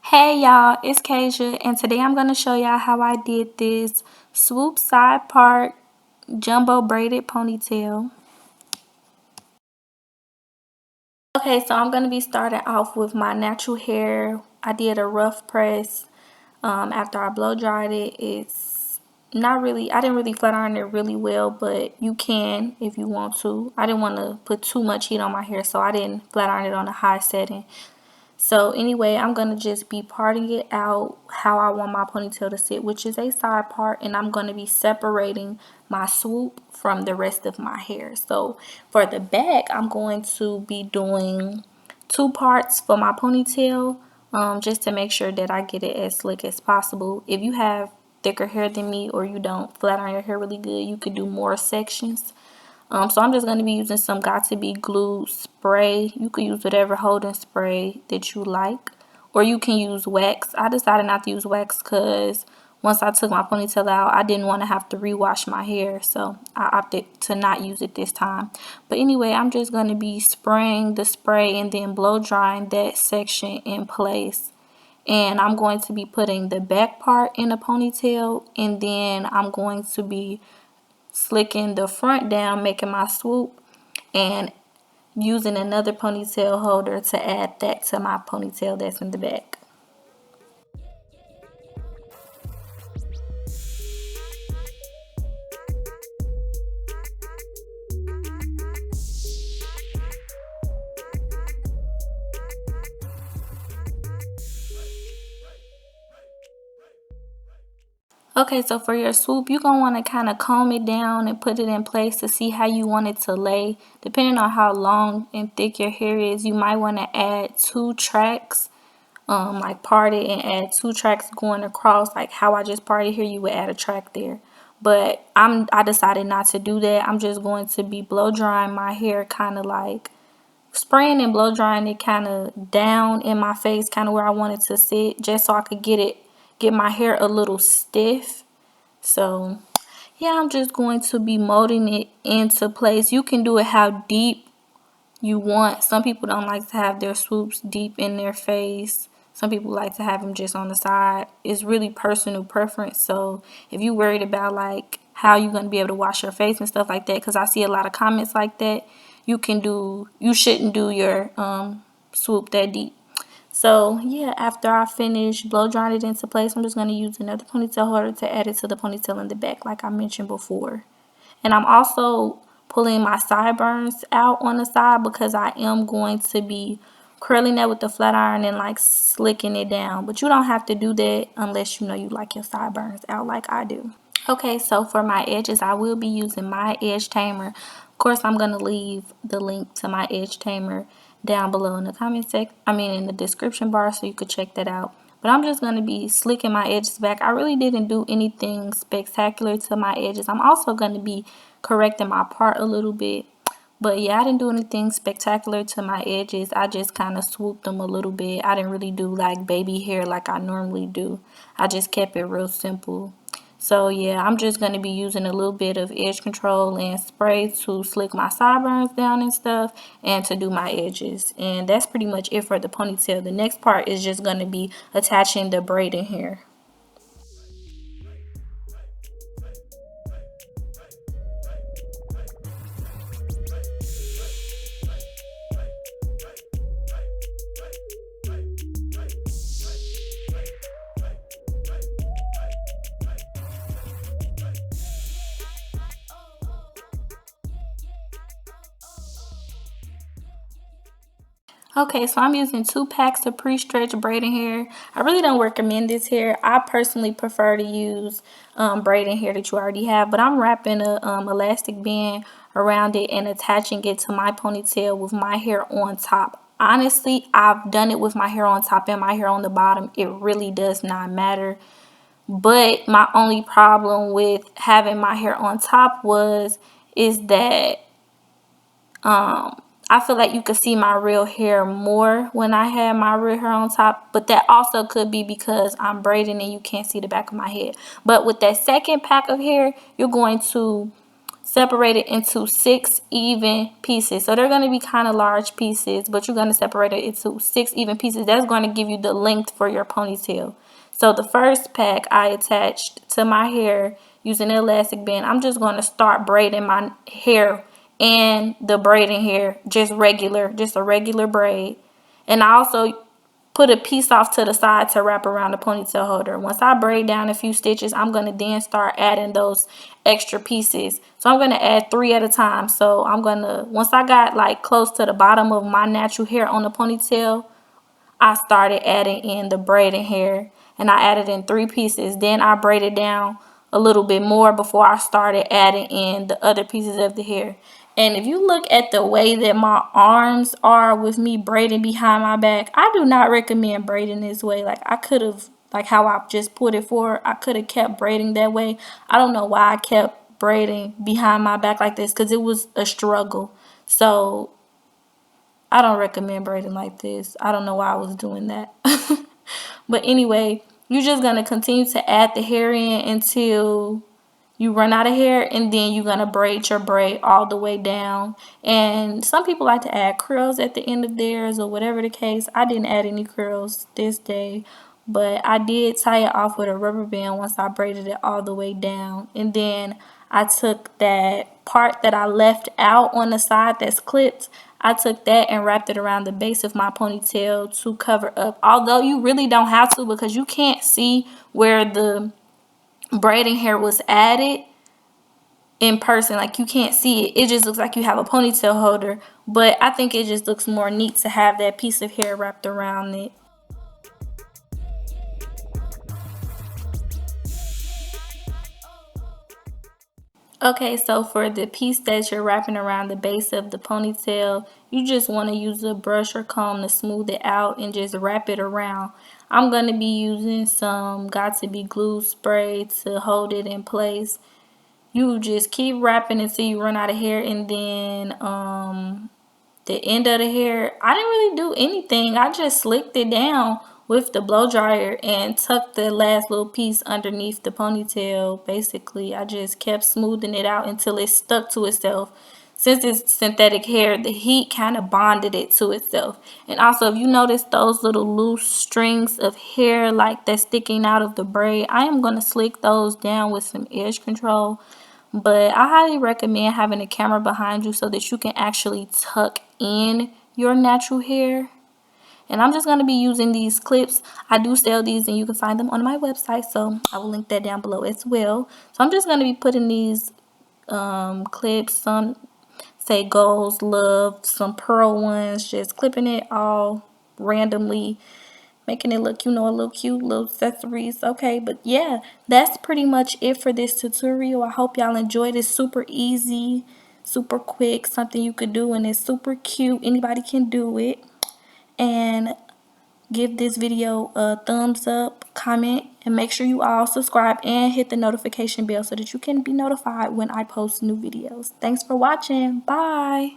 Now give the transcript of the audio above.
Hey y'all, it's Kasia, and today I'm going to show y'all how I did this swoop side part jumbo braided ponytail. Okay, so I'm going to be starting off with my natural hair. I did a rough press after I blow dried it. It's not really, I didn't really flat iron it really well, but you can if you want to. I didn't want to put too much heat on my hair, so I didn't flat iron it on a high setting. So anyway, I'm going to just be parting it out how I want my ponytail to sit, which is a side part, and I'm going to be separating my swoop from the rest of my hair. So for the back, I'm going to be doing two parts for my ponytail, just to make sure that I get it as slick as possible. If you have thicker hair than me or you don't flat iron your hair really good, you could do more sections. So I'm just going to be using some Got To Be Glue spray. You could use whatever holding spray that you like. Or you can use wax. I decided not to use wax because once I took my ponytail out, I didn't want to have to rewash my hair. So I opted to not use it this time. But anyway, I'm just going to be spraying the spray and then blow drying that section in place. And I'm going to be putting the back part in a ponytail. And then I'm going to be slicking the front down, making my swoop, and using another ponytail holder to add that to my ponytail that's in the back. Okay, so for your swoop, you're going to want to kind of comb it down and put it in place to see how you want it to lay. Depending on how long and thick your hair is, you might want to add two tracks, like part it and add two tracks going across. Like how I just parted here, you would add a track there. But I decided not to do that. I'm just going to be blow drying my hair, kind of like spraying and blow drying it kind of down in my face, kind of where I want it to sit, just so I could get my hair a little stiff. So yeah, I'm just going to be molding it into place. You can do it how deep you want. Some people don't like to have their swoops deep in their face. Some people like to have them just on the side. It's really personal preference. So if you're worried about like how you're going to be able to wash your face and stuff like that, because I see a lot of comments like that, you shouldn't do your swoop that deep. So yeah, after I finish blow drying it into place, I'm just going to use another ponytail holder to add it to the ponytail in the back like I mentioned before. And I'm also pulling my sideburns out on the side because I am going to be curling that with the flat iron and like slicking it down. But you don't have to do that unless you know you like your sideburns out like I do. Okay, so for my edges, I will be using my edge tamer. Of course, I'm going to leave the link to my edge tamer down below in the in the description bar, so you could check that out. But I'm just going to be slicking my edges back. I really didn't do anything spectacular to my edges. I'm also going to be correcting my part a little bit. But yeah, I didn't do anything spectacular to my edges. I just kind of swooped them a little bit. I didn't really do like baby hair like I normally do. I just kept it real simple. So yeah, I'm just going to be using a little bit of edge control and spray to slick my sideburns down and stuff, and to do my edges. And that's pretty much it for the ponytail. The next part is just going to be attaching the braiding hair. Okay, so I'm using 2 packs of pre-stretched braiding hair. I really don't recommend this hair. I personally prefer to use braiding hair that you already have, but I'm wrapping a elastic band around it and attaching it to my ponytail with my hair on top. Honestly, I've done it with my hair on top and my hair on the bottom. It really does not matter. But my only problem with having my hair on top is that I feel like you could see my real hair more when I had my real hair on top, but that also could be because I'm braiding and you can't see the back of my head. But with that second pack of hair, you're going to separate it into 6 even pieces. So they're going to be kind of large pieces, but you're going to separate it into 6 even pieces. That's going to give you the length for your ponytail. So the first pack I attached to my hair using an elastic band. I'm just going to start braiding my hair and the braiding hair just a regular braid. And I also put a piece off to the side to wrap around the ponytail holder. Once I braid down a few stitches, I'm going to then start adding those extra pieces. So I'm going to add 3 at a time. So I'm going to, once I got like close to the bottom of my natural hair on the ponytail, I started adding in the braiding hair, and I added in 3 pieces. Then I braided down a little bit more before I started adding in the other pieces of the hair. And if you look at the way that my arms are with me braiding behind my back, I do not recommend braiding this way. Like I could have, like how I just put it forward, I could have kept braiding that way. I don't know why I kept braiding behind my back like this, because it was a struggle. So I don't recommend braiding like this. I don't know why I was doing that. But anyway, you're just going to continue to add the hair in until you run out of hair, and then you're going to braid your braid all the way down. And some people like to add curls at the end of theirs or whatever the case. I didn't add any curls this day, but I did tie it off with a rubber band once I braided it all the way down. And then I took that part that I left out on the side that's clipped, I took that and wrapped it around the base of my ponytail to cover up. Although you really don't have to, because you can't see where the braiding hair was added in person. Like you can't see it. It just looks like you have a ponytail holder. But I think it just looks more neat to have that piece of hair wrapped around it. Okay, so for the piece that you're wrapping around the base of the ponytail, you just want to use a brush or comb to smooth it out and just wrap it around. I'm going to be using some Got To Be Glue spray to hold it in place. You just keep wrapping until you run out of hair, and then the end of the hair, I didn't really do anything. I just slicked it down with the blow dryer and tucked the last little piece underneath the ponytail. Basically, I just kept smoothing it out until it stuck to itself. Since it's synthetic hair, the heat kind of bonded it to itself. And also, if you notice those little loose strings of hair like that's sticking out of the braid, I am going to slick those down with some edge control. But I highly recommend having a camera behind you so that you can actually tuck in your natural hair. And I'm just going to be using these clips. I do sell these and you can find them on my website, so I will link that down below as well. So I'm just going to be putting these clips, some say goals, love, some pearl ones, just clipping it all randomly, making it look, a little cute, little accessories. Okay, but yeah, that's pretty much it for this tutorial. I hope y'all enjoyed it. Super easy, super quick, something you could do, and it's super cute. Anybody can do it. And give this video a thumbs up, comment, and make sure you all subscribe and hit the notification bell so that you can be notified when I post new videos. Thanks for watching. Bye.